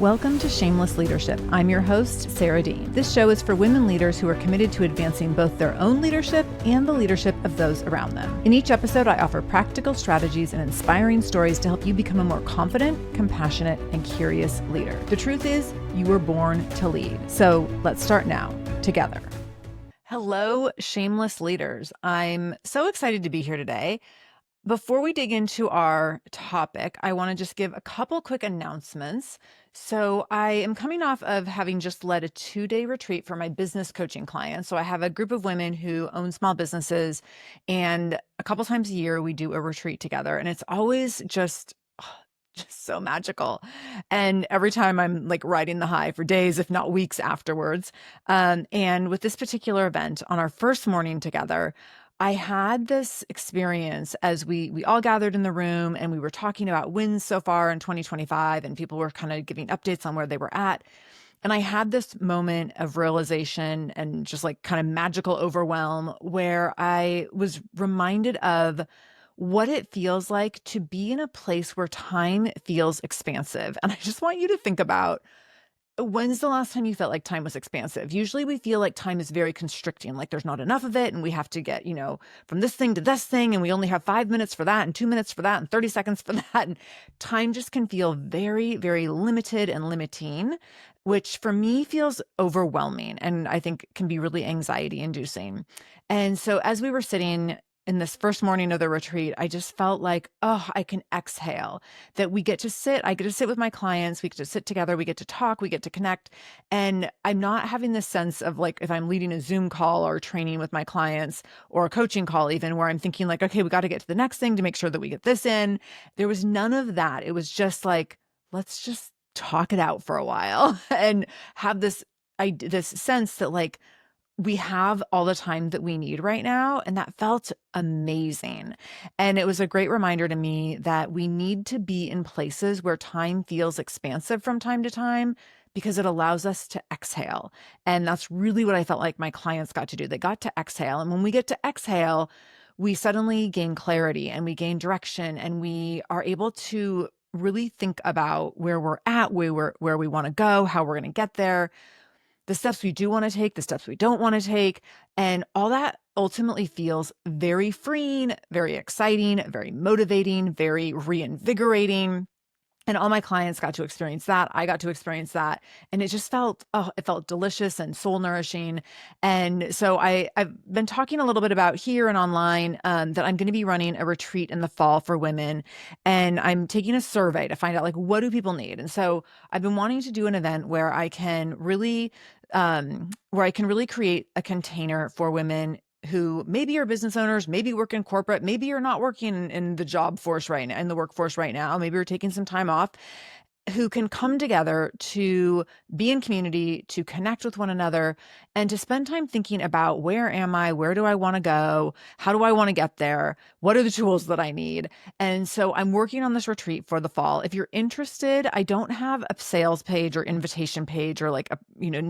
Welcome to Shameless Leadership. I'm your host, Sarah Dean. This show is for women leaders who are committed to advancing both their own leadership and the leadership of those around them. In each episode, I offer practical strategies and inspiring stories to help you become a more confident, compassionate, and curious leader. The truth is, you were born to lead. So let's start now, together. Hello, Shameless Leaders. I'm so excited to be here today. Before we dig into our topic, I want to just give a couple quick announcements. So I am coming off of having just led a 2-day retreat for my business coaching clients. So I have a group of women who own small businesses, and a couple times a year we do a retreat together, and it's always just so magical. And every time I'm like riding the high for days, if not weeks afterwards. And with this particular event, on our first morning together, I had this experience as we all gathered in the room and we were talking about wins so far in 2025, and people were kind of giving updates on where they were at. And I had this moment of realization and just like kind of magical overwhelm where I was reminded of what it feels like to be in a place where time feels expansive. And I just want you to think about, when's the last time you felt like time was expansive? Usually we feel like time is very constricting, like there's not enough of it, and we have to get, from this thing to this thing, and we only have 5 minutes for that, and 2 minutes for that, and 30 seconds for that. And time just can feel very, very limited and limiting, which for me feels overwhelming and I think can be really anxiety inducing. And so as we were sitting in this first morning of the retreat, I just felt like, oh, I can exhale, that I get to sit with my clients, we get to sit together, we get to talk, we get to connect. And I'm not having this sense of like, if I'm leading a Zoom call or training with my clients or a coaching call even, where I'm thinking like, okay, we got to get to the next thing to make sure that we get this in. There was none of that. It was just like, let's just talk it out for a while and have this sense that like, we have all the time that we need right now. And that felt amazing. And it was a great reminder to me that we need to be in places where time feels expansive from time to time, because it allows us to exhale. And that's really what I felt like my clients got to do. They got to exhale. And when we get to exhale, we suddenly gain clarity and we gain direction, and we are able to really think about where we're at, where we want to go, how we're going to get there, the steps we do want to take, the steps we don't want to take. And all that ultimately feels very freeing, very exciting, very motivating, very reinvigorating. And all my clients got to experience that. I got to experience that. And it just felt, it felt delicious and soul nourishing. And so I've been talking a little bit about here and online that I'm going to be running a retreat in the fall for women. And I'm taking a survey to find out like, what do people need? And so I've been wanting to do an event where I can really create a container for women who maybe are business owners, maybe work in corporate, maybe you're not working in the job force right now, in the workforce right now, maybe you're taking some time off, who can come together to be in community, to connect with one another, and to spend time thinking about, where am I? Where do I want to go? How do I want to get there? What are the tools that I need? And so I'm working on this retreat for the fall. If you're interested, I don't have a sales page or invitation page or like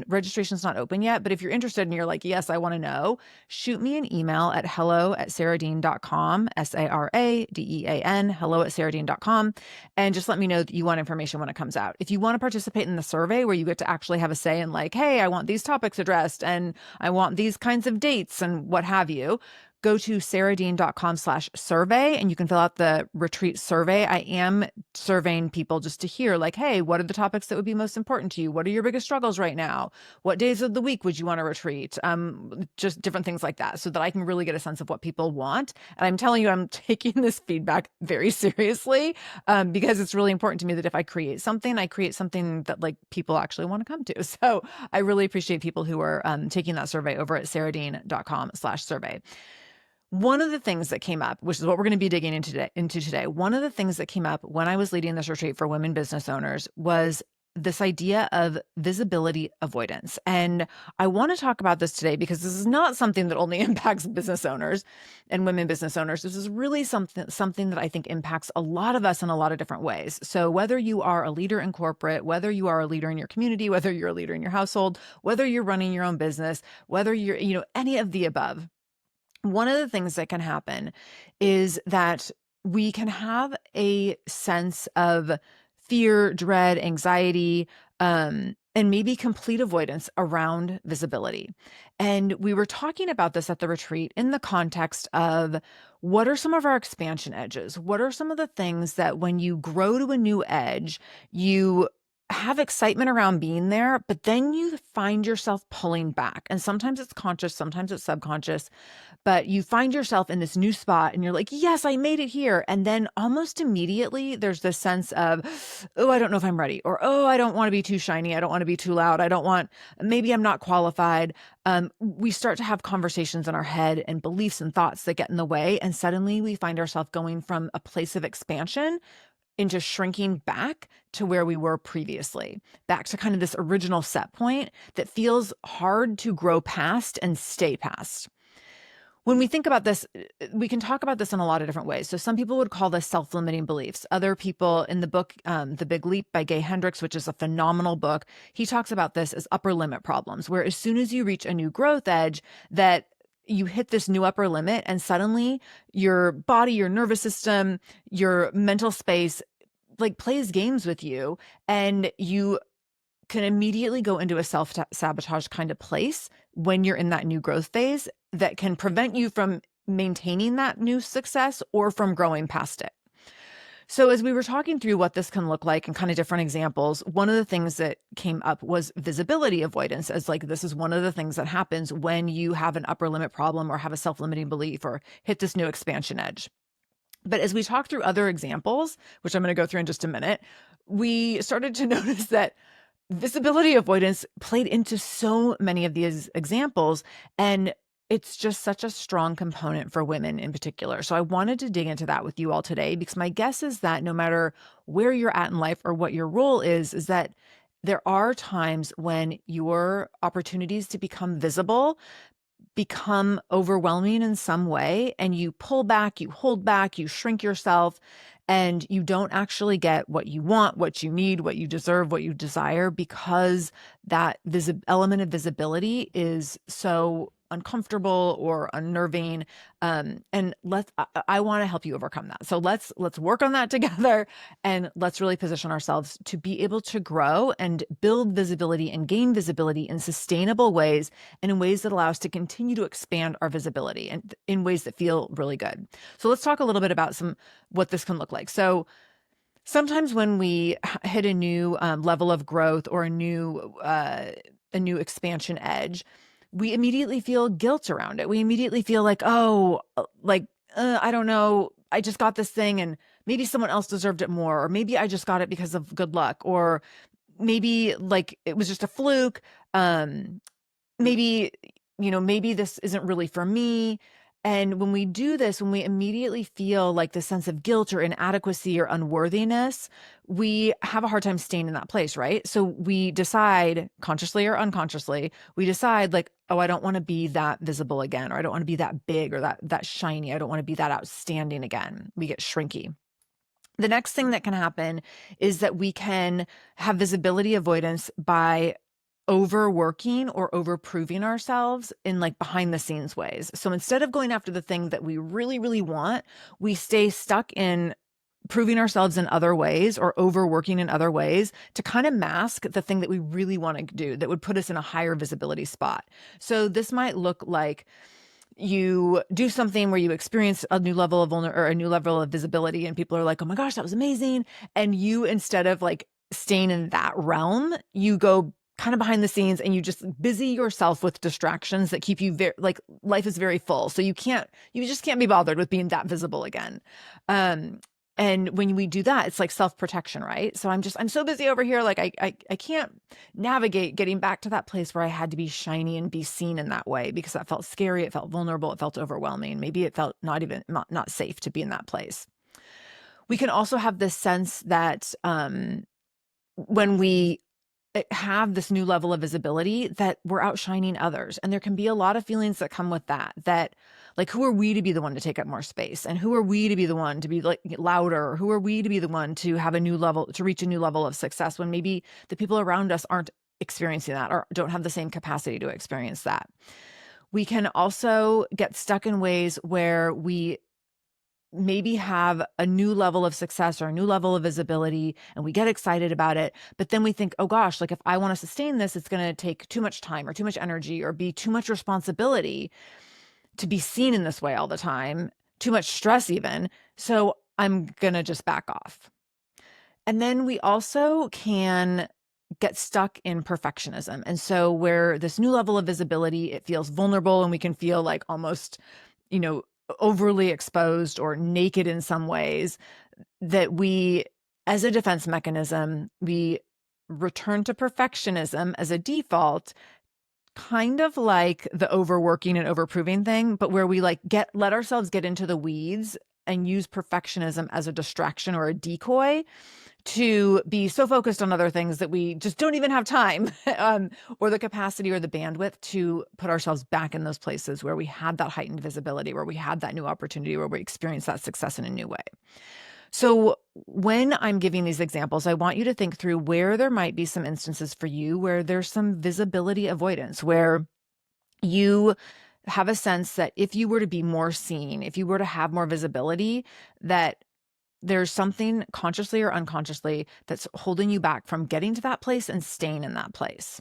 registration's not open yet. But if you're interested and you're like, yes, I want to know, shoot me an email at hello@sarahdean.com, SARADEAN, hello@sarahdean.com, and just let me know that you want information when it comes out. If you want to participate in the survey where you get to actually have a say in like, hey, I want these topics addressed and I want these kinds of dates and what have you, go to sarahdean.com/survey and you can fill out the retreat survey. I am surveying people just to hear like, hey, what are the topics that would be most important to you? What are your biggest struggles right now? What days of the week would you want to retreat? Just different things like that, so that I can really get a sense of what people want. And I'm telling you, I'm taking this feedback very seriously because it's really important to me that if I create something that like people actually want to come to. So I really appreciate people who are taking that survey over at sarahdean.com/survey. One of the things that came up, which is what we're going to be digging into today, one of the things that came up when I was leading this retreat for women business owners was this idea of visibility avoidance. And I want to talk about this today because this is not something that only impacts business owners and women business owners. This is really something that I think impacts a lot of us in a lot of different ways. So whether you are a leader in corporate, whether you are a leader in your community, whether you're a leader in your household, whether you're running your own business, whether you're, any of the above, one of the things that can happen is that we can have a sense of fear, dread, anxiety, and maybe complete avoidance around visibility. And we were talking about this at the retreat in the context of what are some of our expansion edges? What are some of the things that when you grow to a new edge, you have excitement around being there, but then you find yourself pulling back. And sometimes it's conscious, sometimes it's subconscious, but you find yourself in this new spot and you're like, yes, I made it here. And then almost immediately there's this sense of, oh, I don't know if I'm ready, or, oh, I don't want to be too shiny. I don't want to be too loud. Maybe I'm not qualified. We start to have conversations in our head and beliefs and thoughts that get in the way. And suddenly we find ourselves going from a place of expansion into shrinking back to where we were previously, back to kind of this original set point that feels hard to grow past and stay past. When we think about this, we can talk about this in a lot of different ways. So some people would call this self-limiting beliefs. Other people in the book, The Big Leap by Gay Hendricks, which is a phenomenal book, he talks about this as upper limit problems, where as soon as you reach a new growth edge, that you hit this new upper limit and suddenly your body, your nervous system, your mental space like plays games with you, and you can immediately go into a self-sabotage kind of place when you're in that new growth phase that can prevent you from maintaining that new success or from growing past it. So as we were talking through what this can look like and kind of different examples, one of the things that came up was visibility avoidance, as like this is one of the things that happens when you have an upper limit problem or have a self-limiting belief or hit this new expansion edge. But as we talk through other examples, which I'm going to go through in just a minute, we started to notice that visibility avoidance played into so many of these examples, and it's just such a strong component for women in particular. So I wanted to dig into that with you all today, because my guess is that no matter where you're at in life or what your role is that there are times when your opportunities to become visible become overwhelming in some way, and you pull back, you hold back, you shrink yourself, and you don't actually get what you want, what you need, what you deserve, what you desire, because that element of visibility is so uncomfortable or unnerving. And I want to help you overcome that. So let's work on that together, and let's really position ourselves to be able to grow and build visibility and gain visibility in sustainable ways, and in ways that allow us to continue to expand our visibility and in ways that feel really good. So let's talk a little bit about what this can look like. So sometimes when we hit a new level of growth or a new expansion edge, we immediately feel guilt around it. We immediately feel like, I don't know, I just got this thing and maybe someone else deserved it more, or maybe I just got it because of good luck, or maybe like it was just a fluke. Maybe this isn't really for me. And when we do this, when we immediately feel like the sense of guilt or inadequacy or unworthiness, we have a hard time staying in that place, right? So we decide, consciously or unconsciously, like, oh, I don't want to be that visible again, or I don't want to be that big or that shiny. I don't want to be that outstanding again. We get shrinky. The next thing that can happen is that we can have visibility avoidance by overworking or overproving ourselves in like behind the scenes ways. So instead of going after the thing that we really, really want, we stay stuck in proving ourselves in other ways or overworking in other ways to kind of mask the thing that we really want to do that would put us in a higher visibility spot. So this might look like you do something where you experience a new level of a new level of visibility, and people are like, oh my gosh, that was amazing. And you, instead of like staying in that realm, you go kind of behind the scenes and you just busy yourself with distractions that keep you like life is very full. So you just can't be bothered with being that visible again. And when we do that, it's like self-protection, right? So I'm so busy over here. Like I can't navigate getting back to that place where I had to be shiny and be seen in that way, because that felt scary. It felt vulnerable. It felt overwhelming. Maybe it felt not safe to be in that place. We can also have this sense that, when we have this new level of visibility, that we're outshining others. And there can be a lot of feelings that come with that like, who are we to be the one to take up more space? And who are we to be the one to be like louder? Or who are we to be the one to have to reach a new level of success, when maybe the people around us aren't experiencing that or don't have the same capacity to experience that? We can also get stuck in ways where we maybe have a new level of success or a new level of visibility, and we get excited about it. But then we think, oh gosh, like if I want to sustain this, it's going to take too much time or too much energy or be too much responsibility to be seen in this way all the time, too much stress even. So I'm going to just back off. And then we also can get stuck in perfectionism. And so where this new level of visibility, it feels vulnerable and we can feel like almost, overly exposed or naked in some ways, that we, as a defense mechanism, we return to perfectionism as a default, kind of like the overworking and overproving thing, but where we let ourselves get into the weeds and use perfectionism as a distraction or a decoy to be so focused on other things that we just don't even have time or the capacity or the bandwidth to put ourselves back in those places where we had that heightened visibility, where we had that new opportunity, where we experienced that success in a new way. So when I'm giving these examples, I want you to think through where there might be some instances for you where there's some visibility avoidance, where you have a sense that if you were to be more seen, if you were to have more visibility, that there's something consciously or unconsciously that's holding you back from getting to that place and staying in that place.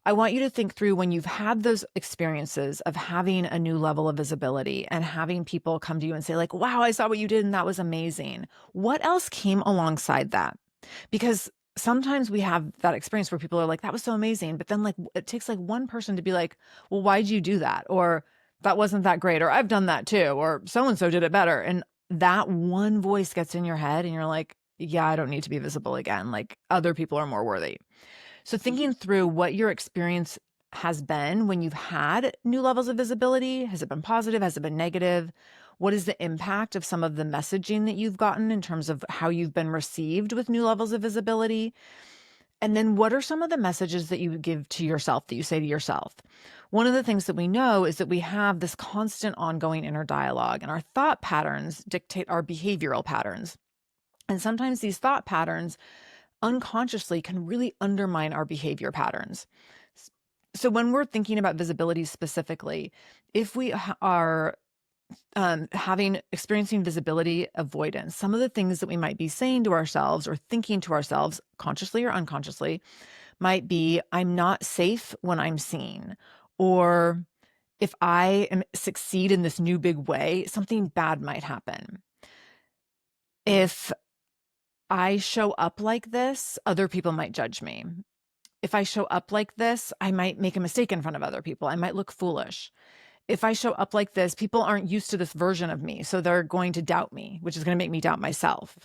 I want you to think through when you've had those experiences of having a new level of visibility and having people come to you and say like, wow, I saw what you did and that was amazing. What else came alongside that? Because sometimes we have that experience where people are like, that was so amazing. But then it takes one person to be like, well, why'd you do that? Or that wasn't that great. Or I've done that too. Or so-and-so did it better. And that one voice gets in your head and you're like, yeah, I don't need to be visible again. Like other people are more worthy. So thinking through what your experience has been when you've had new levels of visibility, has it been positive? Has it been negative? What is the impact of some of the messaging that you've gotten in terms of how you've been received with new levels of visibility? And then what are some of the messages that you give to yourself, that you say to yourself? One of the things that we know is that we have this constant ongoing inner dialogue, and our thought patterns dictate our behavioral patterns. And sometimes these thought patterns unconsciously can really undermine our behavior patterns. So when we're thinking about visibility specifically, if we are experiencing visibility avoidance, some of the things that we might be saying to ourselves or thinking to ourselves, consciously or unconsciously, might be, I'm not safe when I'm seen. Or if I succeed in this new big way, something bad might happen. If I show up like this, other people might judge me. If I show up like this, I might make a mistake in front of other people. I might look foolish. If I show up like this, people aren't used to this version of me, so they're going to doubt me, which is going to make me doubt myself.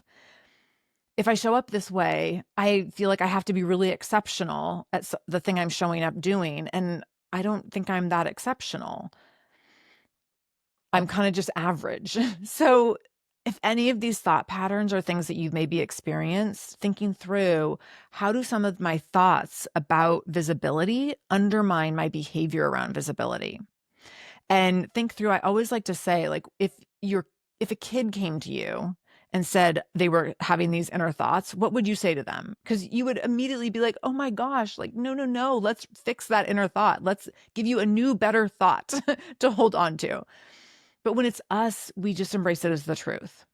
If I show up this way, I feel like I have to be really exceptional at the thing I'm showing up doing, and I don't think I'm that exceptional. I'm kind of just average. So if any of these thought patterns are things that you've maybe experienced, thinking through, how do some of my thoughts about visibility undermine my behavior around visibility? And think through, I always like to say, like, if a kid came to you and said they were having these inner thoughts, what would you say to them? Because you would immediately be like, oh my gosh, like, no, let's fix that inner thought. Let's give you a new, better thought to hold on to. But when it's us, we just embrace it as the truth.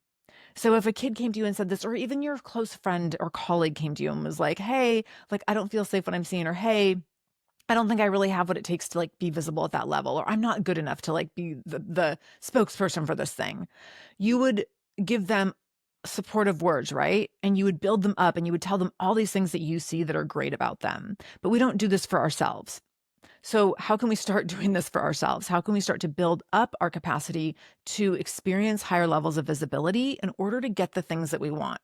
So if a kid came to you and said this, or even your close friend or colleague came to you and was like, hey, like, I don't feel safe when I'm seen, or hey, I don't think I really have what it takes to like be visible at that level, or I'm not good enough to like be the spokesperson for this thing, you would give them supportive words, right? And you would build them up and you would tell them all these things that you see that are great about them. But we don't do this for ourselves. So how can we start doing this for ourselves? How can we start to build up our capacity to experience higher levels of visibility in order to get the things that we want?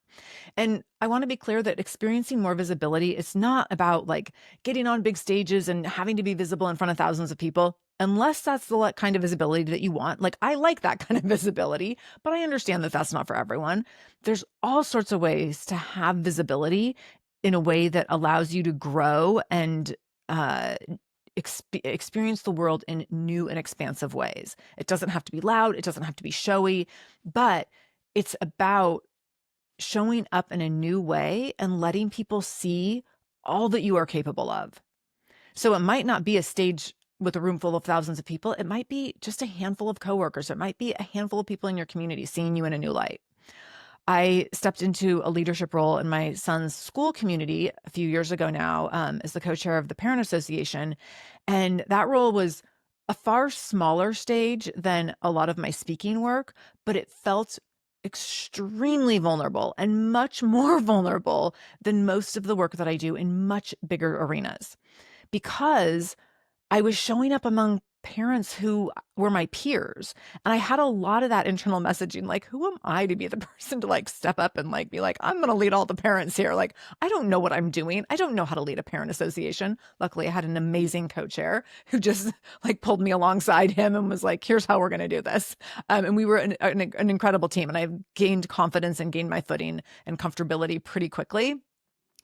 And I want to be clear that experiencing more visibility, it's not about like getting on big stages and having to be visible in front of thousands of people, unless that's the kind of visibility that you want. Like, I like that kind of visibility, but I understand that that's not for everyone. There's all sorts of ways to have visibility in a way that allows you to grow and experience the world in new and expansive ways. It doesn't have to be loud. It doesn't have to be showy, but it's about showing up in a new way and letting people see all that you are capable of. So it might not be a stage with a room full of thousands of people. It might be just a handful of coworkers. It might be a handful of people in your community seeing you in a new light. I stepped into a leadership role in my son's school community a few years ago now, as the co-chair of the Parent Association. And that role was a far smaller stage than a lot of my speaking work, but it felt extremely vulnerable and much more vulnerable than most of the work that I do in much bigger arenas, because I was showing up among parents who were my peers. And I had a lot of that internal messaging, like, who am I to be the person to like step up and like be like, I'm going to lead all the parents here. Like, I don't know what I'm doing. I don't know how to lead a parent association. Luckily, I had an amazing co-chair who just like pulled me alongside him and was like, here's how we're going to do this. And we were an incredible team. And I gained confidence and gained my footing and comfortability pretty quickly.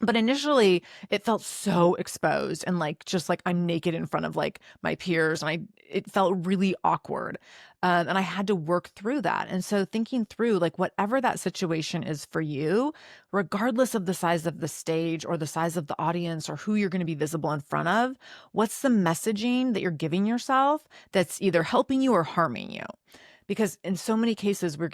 But initially it felt so exposed and like, just like I'm naked in front of like my peers, and it felt really awkward. And I had to work through that. And so thinking through like whatever that situation is for you, regardless of the size of the stage or the size of the audience or who you're going to be visible in front of, what's the messaging that you're giving yourself that's either helping you or harming you? Because in so many cases, we're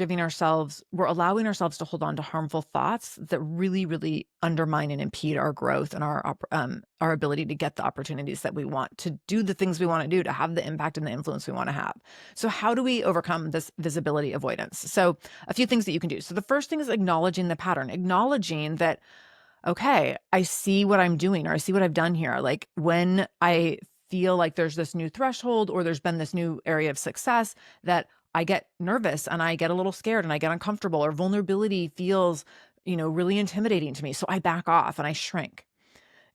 allowing ourselves to hold on to harmful thoughts that really, really undermine and impede our growth and our ability to get the opportunities that we want, to do the things we want to do, to have the impact and the influence we want to have. So how do we overcome this visibility avoidance? So a few things that you can do. So the first thing is acknowledging the pattern, acknowledging that, okay, I see what I'm doing, or I see what I've done here. Like when I feel like there's this new threshold or there's been this new area of success, that I get nervous and I get a little scared and I get uncomfortable, or vulnerability feels, really intimidating to me. So I back off and I shrink.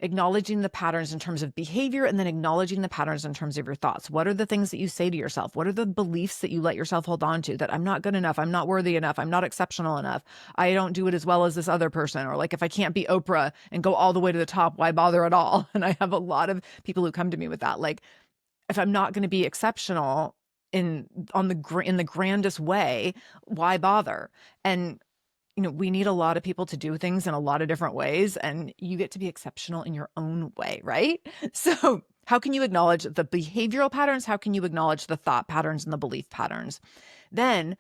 Acknowledging the patterns in terms of behavior, and then acknowledging the patterns in terms of your thoughts. What are the things that you say to yourself? What are the beliefs that you let yourself hold on to? That I'm not good enough. I'm not worthy enough. I'm not exceptional enough. I don't do it as well as this other person. Or like, if I can't be Oprah and go all the way to the top, why bother at all? And I have a lot of people who come to me with that. Like, if I'm not going to be exceptional in the grandest way, why bother? And we need a lot of people to do things in a lot of different ways, and you get to be exceptional in your own way, right? So how can you acknowledge the behavioral patterns? How can you acknowledge the thought patterns and the belief patterns? Then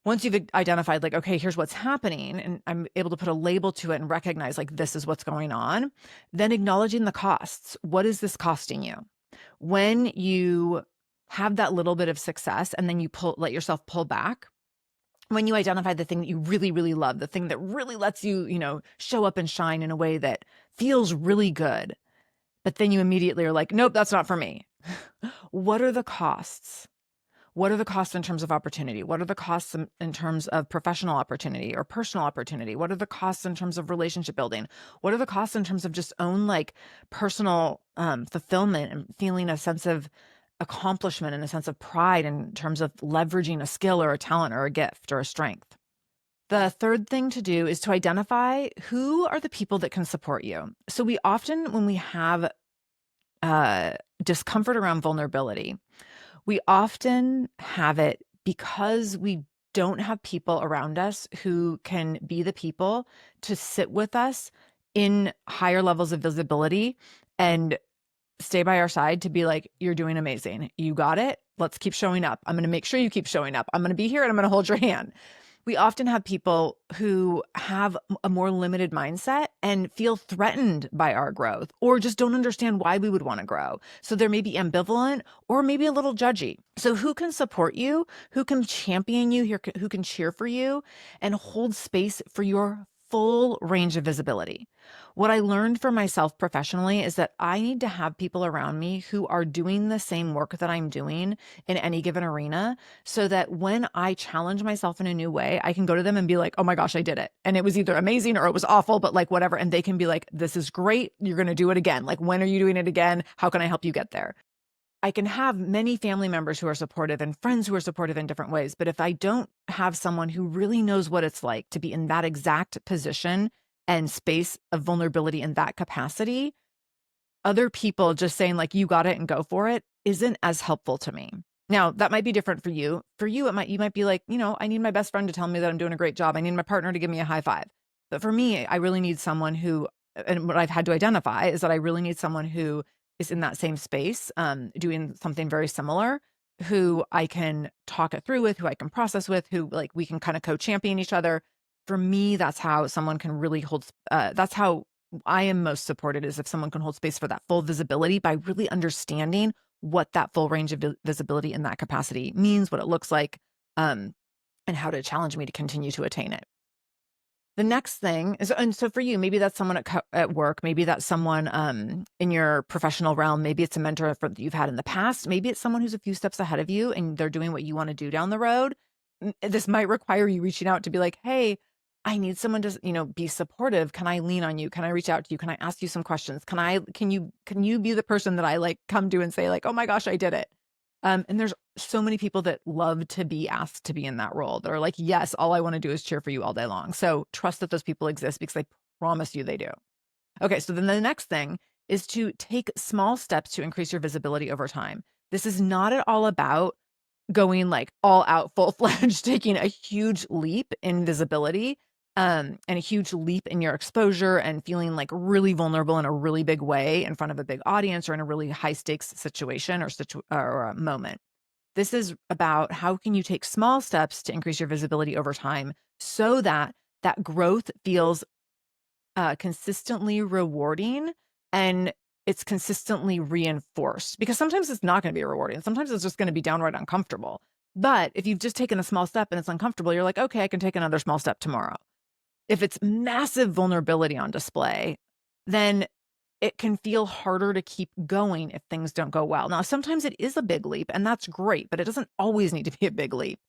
once you've identified like, okay, here's what's happening, and I'm able to put a label to it and recognize like, this is what's going on, then acknowledging the costs. What is this costing you? When you have that little bit of success and then you let yourself pull back, when you identify the thing that you really, really love, the thing that really lets you, show up and shine in a way that feels really good, but then you immediately are like, nope, that's not for me. What are the costs? What are the costs in terms of opportunity? What are the costs in terms of professional opportunity or personal opportunity? What are the costs in terms of relationship building? What are the costs in terms of just own like personal fulfillment and feeling a sense of accomplishment and a sense of pride in terms of leveraging a skill or a talent or a gift or a strength? The third thing to do is to identify who are the people that can support you. So we often, when we have discomfort around vulnerability, we often have it because we don't have people around us who can be the people to sit with us in higher levels of visibility and stay by our side to be like, you're doing amazing. You got it. Let's keep showing up. I'm going to make sure you keep showing up. I'm going to be here and I'm going to hold your hand. We often have people who have a more limited mindset and feel threatened by our growth, or just don't understand why we would want to grow. So they're maybe ambivalent or maybe a little judgy. So who can support you? Who can champion you? Who can cheer for you and hold space for your full range of visibility? What I learned for myself professionally is that I need to have people around me who are doing the same work that I'm doing in any given arena, so that when I challenge myself in a new way, I can go to them and be like, oh my gosh, I did it. And it was either amazing or it was awful, but like whatever. And they can be like, this is great. You're going to do it again. Like, when are you doing it again? How can I help you get there? I can have many family members who are supportive and friends who are supportive in different ways. But if I don't have someone who really knows what it's like to be in that exact position and space of vulnerability in that capacity, other people just saying like, you got it and go for it, isn't as helpful to me. Now, that might be different for you. For you, you might be like, I need my best friend to tell me that I'm doing a great job. I need my partner to give me a high five. But for me, I really need someone who, and what I've had to identify is that I really need someone who is in that same space, doing something very similar, who I can talk it through with, who I can process with, who like we can kind of co-champion each other. For me, that's how someone can really that's how I am most supported, is if someone can hold space for that full visibility by really understanding what that full range of visibility in that capacity means, what it looks like, um, and how to challenge me to continue to attain it. The next thing is, and so for you, maybe that's someone at work, maybe that's someone in your professional realm, maybe it's a mentor that you've had in the past, maybe it's someone who's a few steps ahead of you and they're doing what you want to do down the road. This might require you reaching out to be like, hey, I need someone to, be supportive. Can I lean on you? Can I reach out to you? Can I ask you some questions? Can you be the person that I like come to and say like, oh my gosh, I did it. And there's so many people that love to be asked to be in that role. That are like, yes, all I want to do is cheer for you all day long. So trust that those people exist, because I promise you they do. Okay, so then the next thing is to take small steps to increase your visibility over time. This is not at all about going like all out, full fledged, taking a huge leap in visibility, and a huge leap in your exposure, and feeling like really vulnerable in a really big way in front of a big audience or in a really high stakes situation or a moment. This is about how can you take small steps to increase your visibility over time, so that that growth feels consistently rewarding, and it's consistently reinforced, because sometimes it's not going to be rewarding. Sometimes it's just going to be downright uncomfortable. But if you've just taken a small step and it's uncomfortable, you're like, okay, I can take another small step tomorrow. If it's massive vulnerability on display, then it can feel harder to keep going if things don't go well. Now, sometimes it is a big leap, and that's great, but it doesn't always need to be a big leap.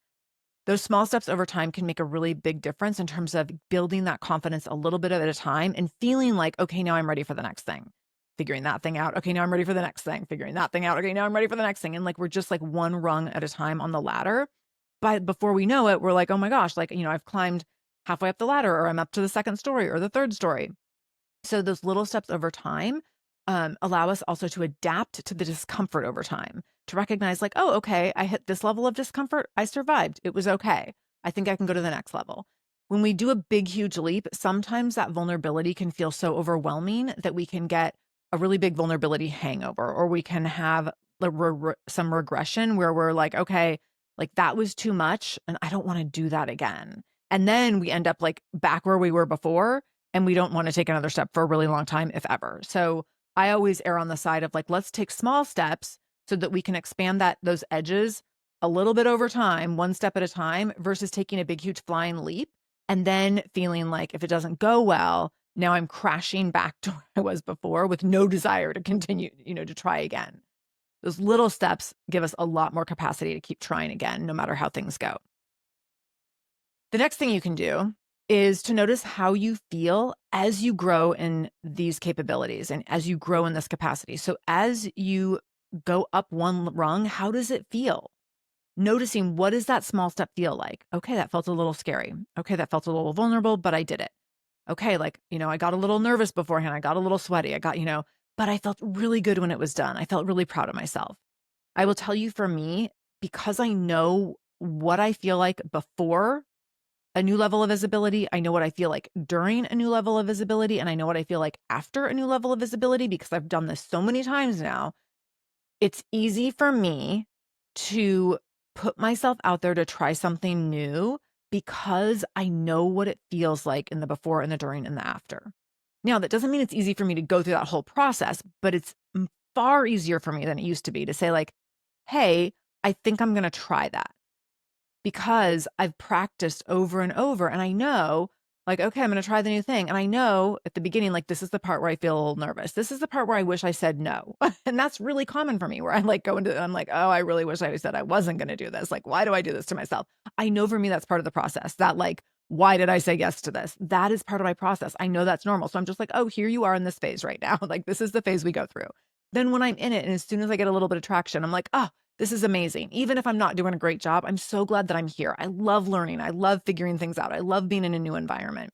Those small steps over time can make a really big difference in terms of building that confidence a little bit at a time and feeling like, okay, now I'm ready for the next thing. Figuring that thing out. Okay, now I'm ready for the next thing. Figuring that thing out. Okay, now I'm ready for the next thing. And like we're just like one rung at a time on the ladder. But before we know it, we're like, oh my gosh, like, I've climbed halfway up the ladder, or I'm up to the second story or the third story. So those little steps over time allow us also to adapt to the discomfort over time, to recognize like, oh, okay, I hit this level of discomfort. I survived. It was okay. I think I can go to the next level. When we do a big, huge leap, sometimes that vulnerability can feel so overwhelming that we can get a really big vulnerability hangover, or we can have some regression where we're like, okay, like that was too much and I don't want to do that again. And then we end up like back where we were before, and we don't want to take another step for a really long time, if ever. So I always err on the side of like, let's take small steps so that we can expand those edges a little bit over time, one step at a time, versus taking a big, huge flying leap and then feeling like if it doesn't go well, now I'm crashing back to where I was before with no desire to continue, to try again. Those little steps give us a lot more capacity to keep trying again, no matter how things go. The next thing you can do is to notice how you feel as you grow in these capabilities and as you grow in this capacity. So as you go up one rung, how does it feel? Noticing, what does that small step feel like? Okay, that felt a little scary. Okay, that felt a little vulnerable, but I did it. Okay, like, I got a little nervous beforehand. I got a little sweaty. I got, but I felt really good when it was done. I felt really proud of myself. I will tell you, for me, because I know what I feel like before a new level of visibility, I know what I feel like during a new level of visibility, and I know what I feel like after a new level of visibility, because I've done this so many times now. It's easy for me to put myself out there to try something new, because I know what it feels like in the before and the during and the after. Now, that doesn't mean it's easy for me to go through that whole process, but it's far easier for me than it used to be to say like, hey, I think I'm going to try that, because I've practiced over and over, and I know like, okay, I'm going to try the new thing. And I know at the beginning, like, this is the part where I feel a little nervous. This is the part where I wish I said no. And that's really common for me, where I like go into it, I'm like, oh, I really wish I said I wasn't going to do this. Like, why do I do this to myself? I know for me, that's part of the process. That like, why did I say yes to this? That is part of my process. I know that's normal. So I'm just like, oh, here you are in this phase right now. Like, this is the phase we go through. Then when I'm in it, and as soon as I get a little bit of traction, I'm like, oh, this is amazing. Even if I'm not doing a great job, I'm so glad that I'm here. I love learning. I love figuring things out. I love being in a new environment.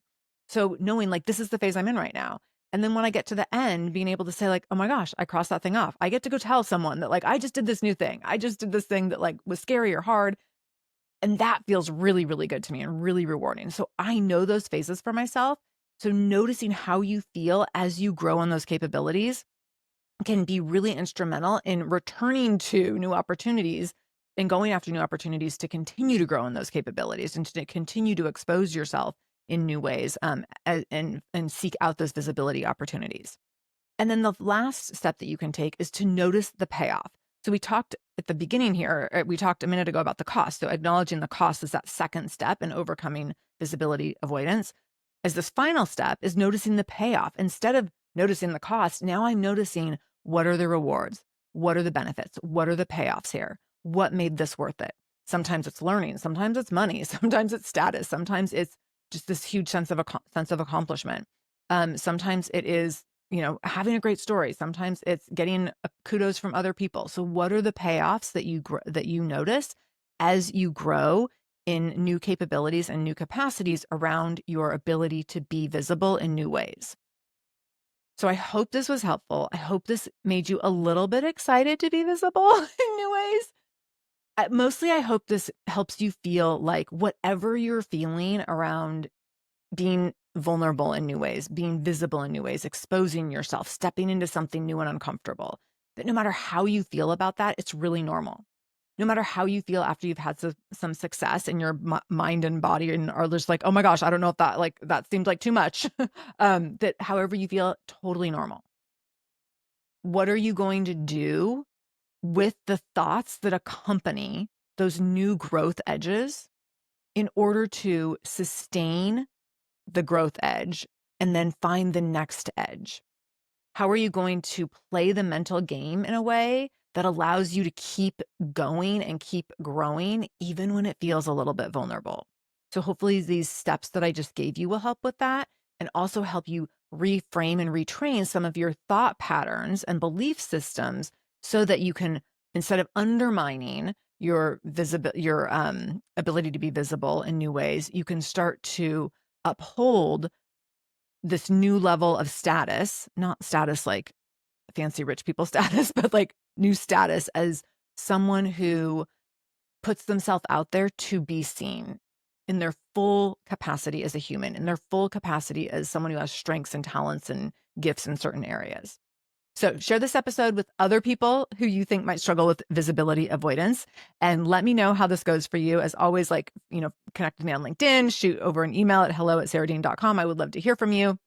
So knowing like this is the phase I'm in right now. And then when I get to the end, being able to say like, oh my gosh, I crossed that thing off. I get to go tell someone that like, I just did this new thing. I just did this thing that like was scary or hard. And that feels really, really good to me and really rewarding. So I know those phases for myself. So noticing how you feel as you grow on those capabilities can be really instrumental in returning to new opportunities and going after new opportunities to continue to grow in those capabilities and to continue to expose yourself in new ways, and seek out those visibility opportunities. And then the last step that you can take is to notice the payoff. So we talked at the beginning here, we talked a minute ago about the cost. So acknowledging the cost is that second step in overcoming visibility avoidance. As this final step is noticing the payoff. Instead of noticing the cost, now I'm noticing, what are the rewards? What are the benefits? What are the payoffs here? What made this worth it? Sometimes it's learning, sometimes it's money, sometimes it's status, sometimes it's just this huge sense of accomplishment. Sometimes it is, having a great story. Sometimes it's getting kudos from other people. So what are the payoffs that you notice as you grow in new capabilities and new capacities around your ability to be visible in new ways? So I hope this was helpful. I hope this made you a little bit excited to be visible in new ways. Mostly, I hope this helps you feel like whatever you're feeling around being vulnerable in new ways, being visible in new ways, exposing yourself, stepping into something new and uncomfortable, that no matter how you feel about that, it's really normal. No matter how you feel after you've had some success in your mind and body and are just like, oh my gosh, I don't know if that seems like too much. That however you feel, totally normal. What are you going to do with the thoughts that accompany those new growth edges in order to sustain the growth edge and then find the next edge? How are you going to play the mental game in a way that allows you to keep going and keep growing, even when it feels a little bit vulnerable? So hopefully these steps that I just gave you will help with that, and also help you reframe and retrain some of your thought patterns and belief systems so that you can, instead of undermining your ability to be visible in new ways, you can start to uphold this new level of status, not status like fancy rich people status, but like new status as someone who puts themselves out there to be seen in their full capacity as a human, in their full capacity as someone who has strengths and talents and gifts in certain areas. So share this episode with other people who you think might struggle with visibility avoidance, and let me know how this goes for you. As always, connect with me on LinkedIn, shoot over an email at hello@sarahdeen.com. I would love to hear from you.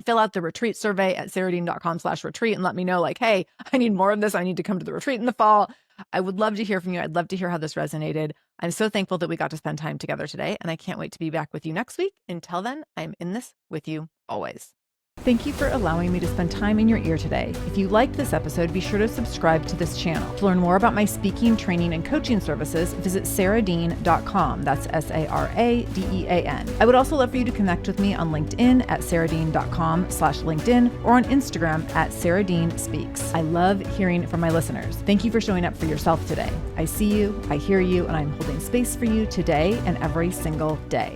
Fill out the retreat survey at sarahdeen.com/retreat and let me know, hey, I need more of this. I need to come to the retreat in the fall. I would love to hear from you. I'd love to hear how this resonated. I'm so thankful that we got to spend time together today, and I can't wait to be back with you next week. Until then, I'm in this with you always. Thank you for allowing me to spend time in your ear today. If you liked this episode, be sure to subscribe to this channel. To learn more about my speaking, training, and coaching services, visit sarahdeen.com. That's SARADEAN. I would also love for you to connect with me on LinkedIn at sarahdeen.com/LinkedIn or on Instagram at sarahdeen speaks. I love hearing from my listeners. Thank you for showing up for yourself today. I see you, I hear you, and I'm holding space for you today and every single day.